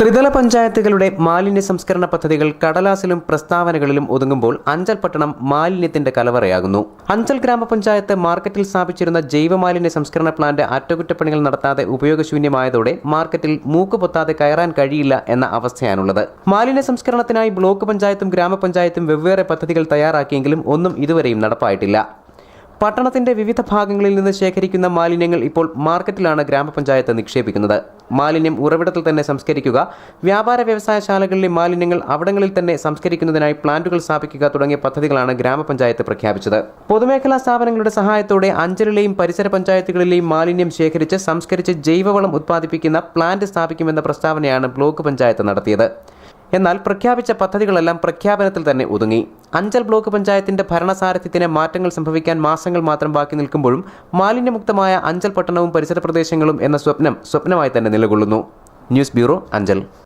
ത്രിതല പഞ്ചായത്തുകളുടെ മാലിന്യ സംസ്കരണ പദ്ധതികൾ കടലാസിലും പ്രസ്താവനകളിലും ഒതുങ്ങുമ്പോൾ അഞ്ചൽ പട്ടണം മാലിന്യത്തിന്റെ കലവറയാകുന്നു. അഞ്ചൽ ഗ്രാമപഞ്ചായത്ത് മാർക്കറ്റിൽ സ്ഥാപിച്ചിരുന്ന ജൈവമാലിന്യ സംസ്കരണ പ്ലാന്റ് അറ്റകുറ്റപ്പണികൾ നടത്താതെ ഉപയോഗശൂന്യമായതോടെ മാർക്കറ്റിൽ മൂക്കുപൊത്താതെ കയറാൻ കഴിയില്ല എന്ന അവസ്ഥയാണുള്ളത്. മാലിന്യ സംസ്കരണത്തിനായി ബ്ലോക്ക് പഞ്ചായത്തും ഗ്രാമപഞ്ചായത്തും വെവ്വേറെ പദ്ധതികൾ തയ്യാറാക്കിയെങ്കിലും ഒന്നും ഇതുവരെയും നടപ്പായിട്ടില്ല. പട്ടണത്തിന്റെ വിവിധ ഭാഗങ്ങളിൽ നിന്ന് ശേഖരിക്കുന്ന മാലിന്യങ്ങൾ ഇപ്പോൾ മാർക്കറ്റിലാണ് ഗ്രാമപഞ്ചായത്ത് നിക്ഷേപിക്കുന്നത്. മാലിന്യം ഉറവിടത്തിൽ തന്നെ സംസ്കരിക്കുക, വ്യാപാര വ്യവസായശാലകളിലെ മാലിന്യങ്ങൾ അവിടങ്ങളിൽ തന്നെ സംസ്കരിക്കുന്നതിനായി പ്ലാന്റുകൾ സ്ഥാപിക്കുക തുടങ്ങിയ പദ്ധതികളാണ് ഗ്രാമപഞ്ചായത്ത് പ്രഖ്യാപിച്ചത്. പൊതുമേഖലാ സ്ഥാപനങ്ങളുടെ സഹായത്തോടെ അഞ്ചലിലെയും പരിസര പഞ്ചായത്തുകളിലെയും മാലിന്യം ശേഖരിച്ച് സംസ്കരിച്ച് ജൈവവളം ഉത്പാദിപ്പിക്കുന്ന പ്ലാന്റ് സ്ഥാപിക്കുമെന്ന പ്രസ്താവനയാണ് ബ്ലോക്ക് പഞ്ചായത്ത് നടത്തിയത്. എന്നാൽ പ്രഖ്യാപിച്ച പദ്ധതികളെല്ലാം പ്രഖ്യാപനത്തിൽ തന്നെ ഒതുങ്ങി. അഞ്ചൽ ബ്ലോക്ക് പഞ്ചായത്തിന്റെ ഭരണസാരഥ്യത്തിന് മാറ്റങ്ങൾ സംഭവിക്കാൻ മാസങ്ങൾ മാത്രം ബാക്കി നിൽക്കുമ്പോഴും മാലിന്യമുക്തമായ അഞ്ചൽ പട്ടണവും പരിസര പ്രദേശങ്ങളും എന്ന സ്വപ്നമായി തന്നെ നിലകൊള്ളുന്നു. News bureau, Anchal.